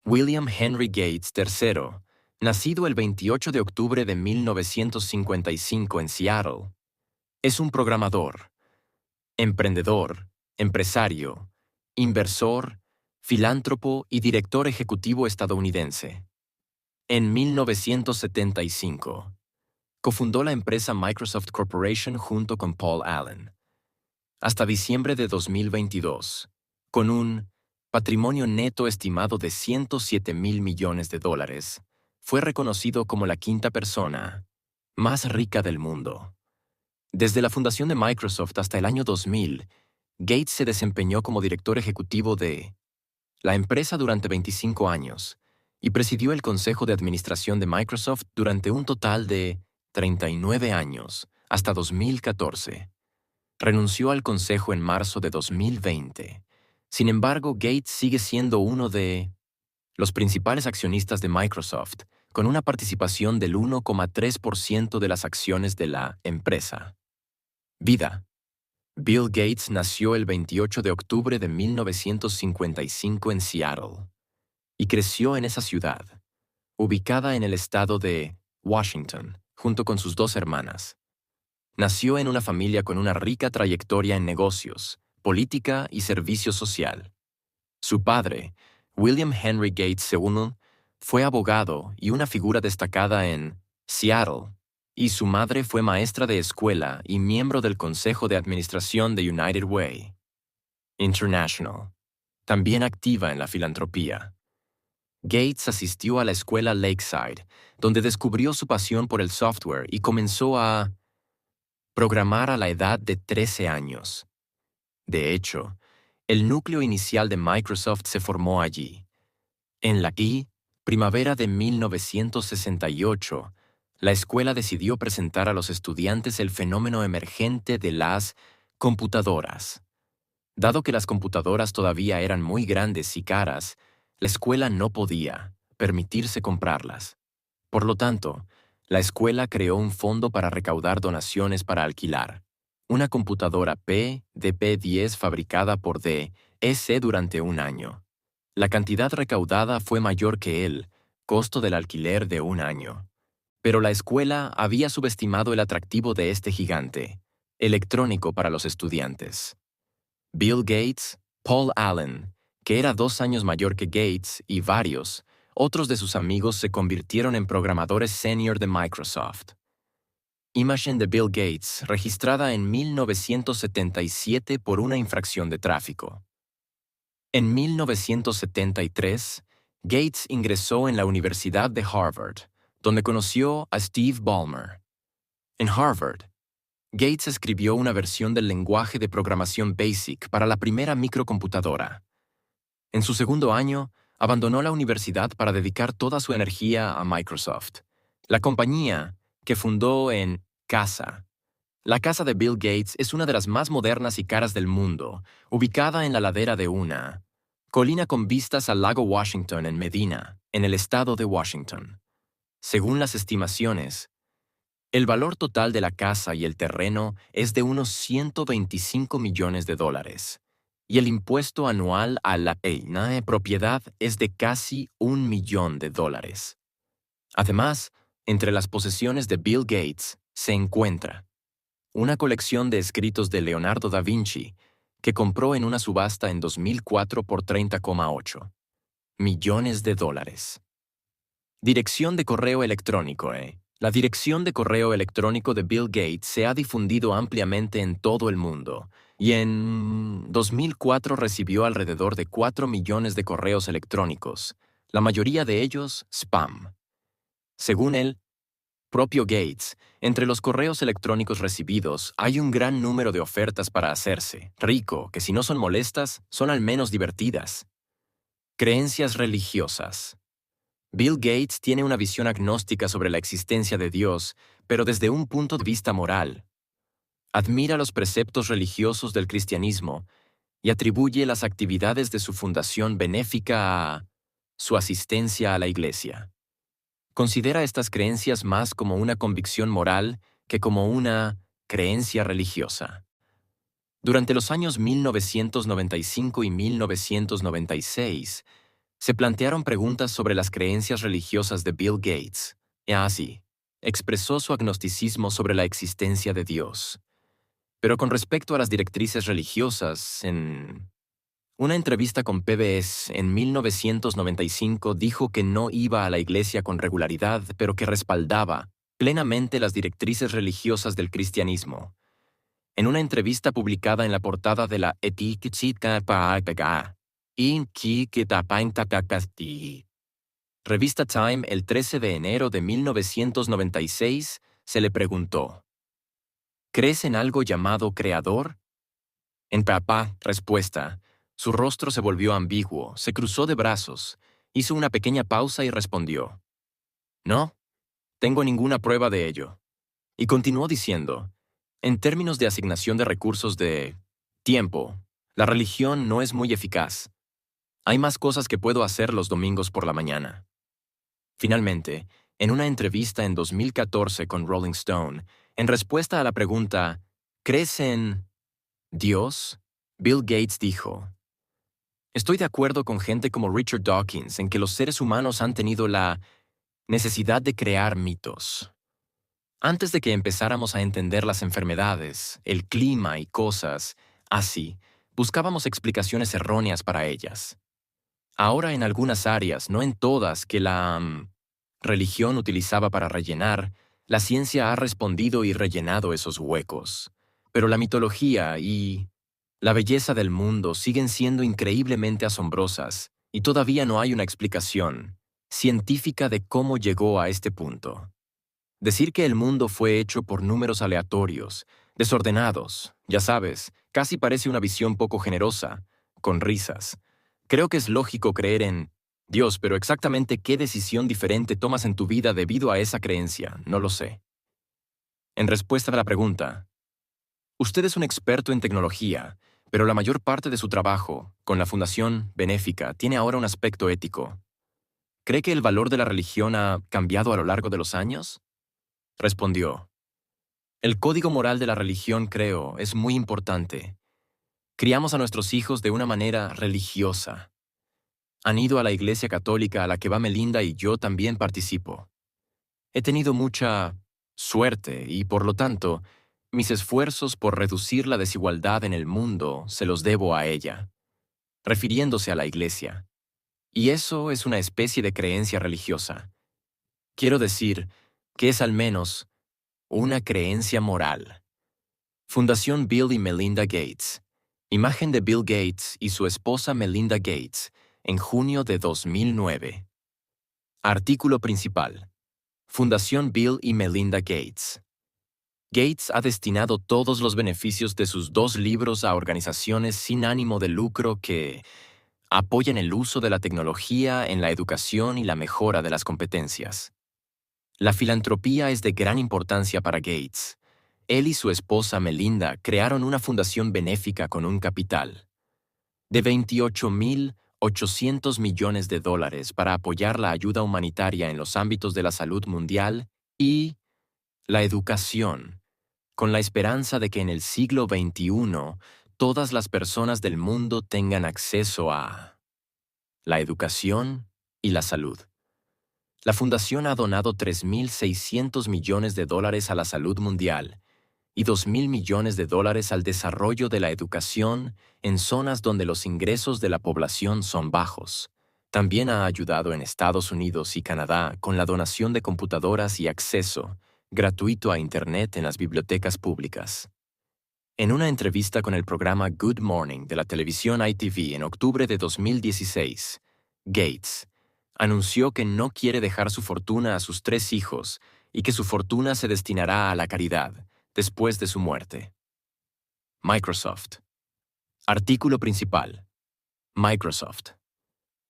William Henry Gates III, nacido el 28 de octubre de 1955 en Seattle, es un programador, emprendedor, empresario, inversor, filántropo y director ejecutivo estadounidense. En 1975, cofundó la empresa Microsoft Corporation junto con Paul Allen. Hasta diciembre de 2022, con un patrimonio neto estimado de $107 mil millones, fue reconocido como la quinta persona más rica del mundo. Desde la fundación de Microsoft hasta el año 2000, Gates se desempeñó como director ejecutivo de la empresa durante 25 años y presidió el Consejo de Administración de Microsoft durante un total de 39 años, hasta 2014. Renunció al Consejo en marzo de 2020. Sin embargo, Gates sigue siendo uno de los principales accionistas de Microsoft, con una participación del 1,3% de las acciones de la empresa. Vida. Bill Gates nació el 28 de octubre de 1955 en Seattle y creció en esa ciudad, ubicada en el estado de Washington, junto con sus dos hermanas. Nació en una familia con una rica trayectoria en negocios, política y servicio social. Su padre, William Henry Gates II, fue abogado y una figura destacada en Seattle, y su madre fue maestra de escuela y miembro del Consejo de Administración de United Way International, también activa en la filantropía. Gates asistió a la escuela Lakeside, donde descubrió su pasión por el software y comenzó a programar a la edad de 13 años. De hecho, el núcleo inicial de Microsoft se formó allí. En la primavera de 1968, la escuela decidió presentar a los estudiantes el fenómeno emergente de las computadoras. Dado que las computadoras todavía eran muy grandes y caras, la escuela no podía permitirse comprarlas. Por lo tanto, la escuela creó un fondo para recaudar donaciones para alquilar una computadora PDP-10 fabricada por D.S. durante un año. La cantidad recaudada fue mayor que el costo del alquiler de un año. Pero la escuela había subestimado el atractivo de este gigante electrónico para los estudiantes. Bill Gates, Paul Allen, que era 2 años mayor que Gates, y varios otros de sus amigos se convirtieron en programadores senior de Microsoft. Imagen de Bill Gates, registrada en 1977 por una infracción de tráfico. En 1973, Gates ingresó en la Universidad de Harvard, donde conoció a Steve Ballmer. En Harvard, Gates escribió una versión del lenguaje de programación BASIC para la primera microcomputadora. En su segundo año, abandonó la universidad para dedicar toda su energía a Microsoft, la compañía que fundó en casa. La casa de Bill Gates es una de las más modernas y caras del mundo, ubicada en la ladera de una colina con vistas al lago Washington en Medina, en el estado de Washington. Según las estimaciones, el valor total de la casa y el terreno es de unos $125 millones, y el impuesto anual a la propiedad es de casi $1 millón. Además, entre las posesiones de Bill Gates se encuentra una colección de escritos de Leonardo da Vinci que compró en una subasta en 2004 por $30,8 millones. Dirección de correo electrónico. La dirección de correo electrónico de Bill Gates se ha difundido ampliamente en todo el mundo, y en 2004 recibió alrededor de 4 millones de correos electrónicos, la mayoría de ellos spam. Según él, propio Gates, entre los correos electrónicos recibidos hay un gran número de ofertas para hacerse rico que, si no son molestas, son al menos divertidas. Creencias religiosas. Bill Gates tiene una visión agnóstica sobre la existencia de Dios, pero desde un punto de vista moral. Admira los preceptos religiosos del cristianismo y atribuye las actividades de su fundación benéfica a su asistencia a la iglesia. Considera estas creencias más como una convicción moral que como una creencia religiosa. Durante los años 1995 y 1996, Se plantearon preguntas sobre las creencias religiosas de Bill Gates. Y así, expresó su agnosticismo sobre la existencia de Dios. Pero con respecto a las directrices religiosas, en una entrevista con PBS en 1995 dijo que no iba a la iglesia con regularidad, pero que respaldaba plenamente las directrices religiosas del cristianismo. En una entrevista publicada en la portada de la revista Time el 13 de enero de 1996, se le preguntó: ¿crees en algo llamado creador? En papá, respuesta, su rostro se volvió ambiguo, se cruzó de brazos, hizo una pequeña pausa y respondió: no, tengo ninguna prueba de ello. Y continuó diciendo: en términos de asignación de recursos de tiempo, la religión no es muy eficaz. Hay más cosas que puedo hacer los domingos por la mañana. Finalmente, en una entrevista en 2014 con Rolling Stone, en respuesta a la pregunta ¿crees en Dios?, Bill Gates dijo: estoy de acuerdo con gente como Richard Dawkins en que los seres humanos han tenido la necesidad de crear mitos. Antes de que empezáramos a entender las enfermedades, el clima y cosas así, buscábamos explicaciones erróneas para ellas. Ahora en algunas áreas, no en todas, que la religión utilizaba para rellenar, la ciencia ha respondido y rellenado esos huecos. Pero la mitología y la belleza del mundo siguen siendo increíblemente asombrosas, y todavía no hay una explicación científica de cómo llegó a este punto. Decir que el mundo fue hecho por números aleatorios, desordenados, ya sabes, casi parece una visión poco generosa, con risas. Creo que es lógico creer en Dios, pero exactamente qué decisión diferente tomas en tu vida debido a esa creencia, no lo sé. En respuesta a la pregunta, usted es un experto en tecnología, pero la mayor parte de su trabajo, con la Fundación Benéfica, tiene ahora un aspecto ético. ¿Cree que el valor de la religión ha cambiado a lo largo de los años? Respondió: el código moral de la religión, creo, es muy importante. Criamos a nuestros hijos de una manera religiosa. Han ido a la iglesia católica a la que va Melinda y yo también participo. He tenido mucha suerte y, por lo tanto, mis esfuerzos por reducir la desigualdad en el mundo se los debo a ella, refiriéndose a la iglesia. Y eso es una especie de creencia religiosa. Quiero decir que es al menos una creencia moral. Fundación Bill y Melinda Gates. Imagen de Bill Gates y su esposa Melinda Gates, en junio de 2009. Artículo principal. Fundación Bill y Melinda Gates. Gates ha destinado todos los beneficios de sus 2 libros a organizaciones sin ánimo de lucro que apoyan el uso de la tecnología en la educación y la mejora de las competencias. La filantropía es de gran importancia para Gates. Él y su esposa Melinda crearon una fundación benéfica con un capital de $28.800 millones para apoyar la ayuda humanitaria en los ámbitos de la salud mundial y la educación, con la esperanza de que en el siglo XXI todas las personas del mundo tengan acceso a la educación y la salud. La fundación ha donado $3.600 millones a la salud mundial y $2.000 millones al desarrollo de la educación en zonas donde los ingresos de la población son bajos. También ha ayudado en Estados Unidos y Canadá con la donación de computadoras y acceso gratuito a Internet en las bibliotecas públicas. En una entrevista con el programa Good Morning de la televisión ITV en octubre de 2016, Gates anunció que no quiere dejar su fortuna a sus 3 hijos y que su fortuna se destinará a la caridad después de su muerte. Microsoft. Artículo principal. Microsoft.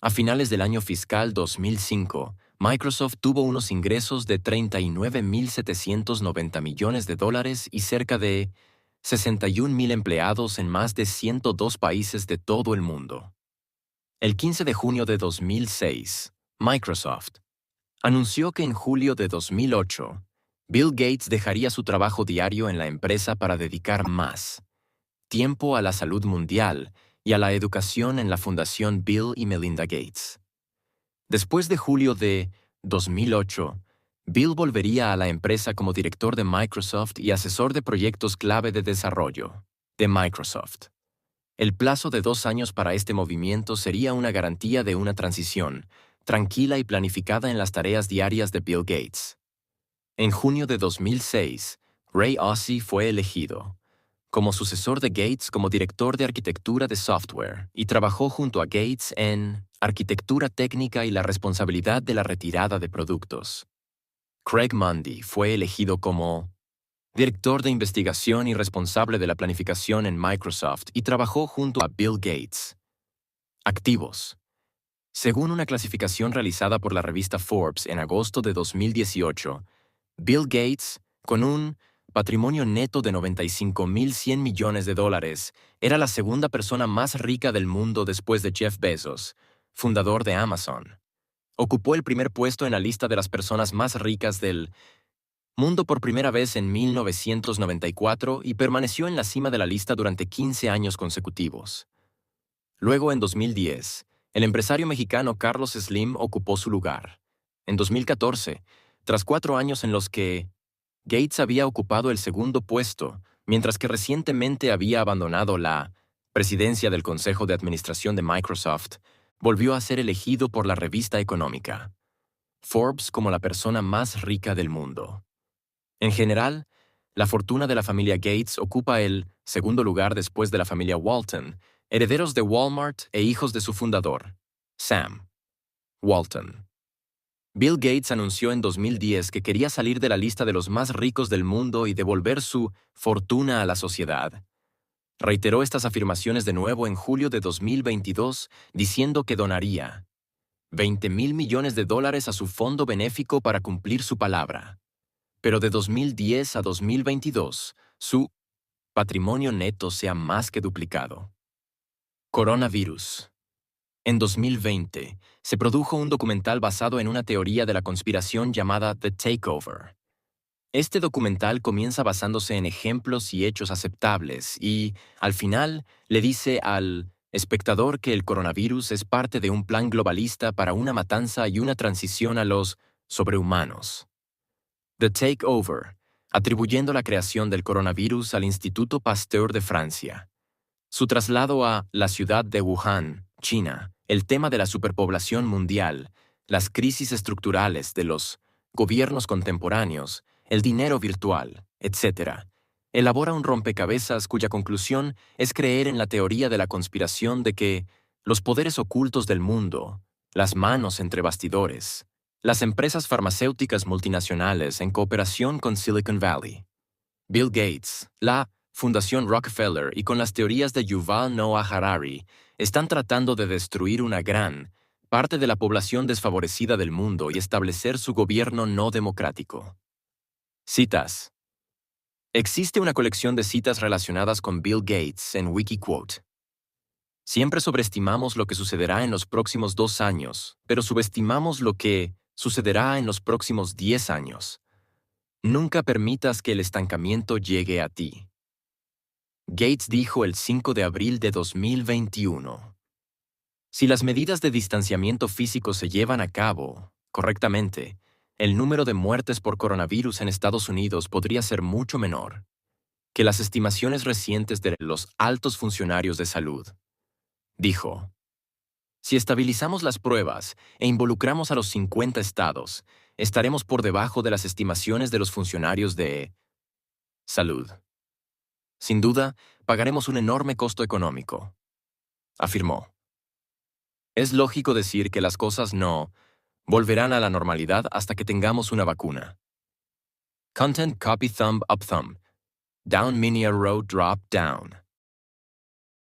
A finales del año fiscal 2005, Microsoft tuvo unos ingresos de $39.790 millones y cerca de 61.000 empleados en más de 102 países de todo el mundo. El 15 de junio de 2006, Microsoft anunció que en julio de 2008, Bill Gates dejaría su trabajo diario en la empresa para dedicar más tiempo a la salud mundial y a la educación en la Fundación Bill y Melinda Gates. Después de julio de 2008, Bill volvería a la empresa como director de Microsoft y asesor de proyectos clave de desarrollo de Microsoft. El plazo de 2 años para este movimiento sería una garantía de una transición tranquila y planificada en las tareas diarias de Bill Gates. En junio de 2006, Ray Ozzie fue elegido como sucesor de Gates como director de arquitectura de software y trabajó junto a Gates en arquitectura técnica y la responsabilidad de la retirada de productos. Craig Mundie fue elegido como director de investigación y responsable de la planificación en Microsoft y trabajó junto a Bill Gates. Activos. Según una clasificación realizada por la revista Forbes en agosto de 2018, Bill Gates, con un patrimonio neto de $95.100 millones, era la segunda persona más rica del mundo después de Jeff Bezos, fundador de Amazon. Ocupó el primer puesto en la lista de las personas más ricas del mundo por primera vez en 1994 y permaneció en la cima de la lista durante 15 años consecutivos. Luego, en 2010, el empresario mexicano Carlos Slim ocupó su lugar. En 2014, tras 4 años en los que Gates había ocupado el segundo puesto, mientras que recientemente había abandonado la presidencia del Consejo de Administración de Microsoft, volvió a ser elegido por la revista económica Forbes como la persona más rica del mundo. En general, la fortuna de la familia Gates ocupa el segundo lugar después de la familia Walton, herederos de Walmart e hijos de su fundador, Sam Walton. Bill Gates anunció en 2010 que quería salir de la lista de los más ricos del mundo y devolver su fortuna a la sociedad. Reiteró estas afirmaciones de nuevo en julio de 2022, diciendo que donaría $20.000 millones a su fondo benéfico para cumplir su palabra. Pero de 2010 a 2022, su patrimonio neto se ha más que duplicado. Coronavirus. En 2020, se produjo un documental basado en una teoría de la conspiración llamada The Takeover. Este documental comienza basándose en ejemplos y hechos aceptables y, al final, le dice al espectador que el coronavirus es parte de un plan globalista para una matanza y una transición a los sobrehumanos. The Takeover, atribuyendo la creación del coronavirus al Instituto Pasteur de Francia. Su traslado a la ciudad de Wuhan, China, el tema de la superpoblación mundial, las crisis estructurales de los gobiernos contemporáneos, el dinero virtual, etc. Elabora un rompecabezas cuya conclusión es creer en la teoría de la conspiración de que los poderes ocultos del mundo, las manos entre bastidores, las empresas farmacéuticas multinacionales en cooperación con Silicon Valley, Bill Gates, la Fundación Rockefeller y con las teorías de Yuval Noah Harari, están tratando de destruir una gran parte de la población desfavorecida del mundo y establecer su gobierno no democrático. Citas. Existe una colección de citas relacionadas con Bill Gates en Wikiquote. Siempre sobreestimamos lo que sucederá en los próximos 2 años, pero subestimamos lo que sucederá en los próximos 10 años. Nunca permitas que el estancamiento llegue a ti. Gates dijo el 5 de abril de 2021. Si las medidas de distanciamiento físico se llevan a cabo correctamente, el número de muertes por coronavirus en Estados Unidos podría ser mucho menor que las estimaciones recientes de los altos funcionarios de salud. Dijo, si estabilizamos las pruebas e involucramos a los 50 estados, estaremos por debajo de las estimaciones de los funcionarios de salud. Sin duda, pagaremos un enorme costo económico, afirmó. Es lógico decir que las cosas no volverán a la normalidad hasta que tengamos una vacuna. Content copy thumb up thumb. Down mini row drop down.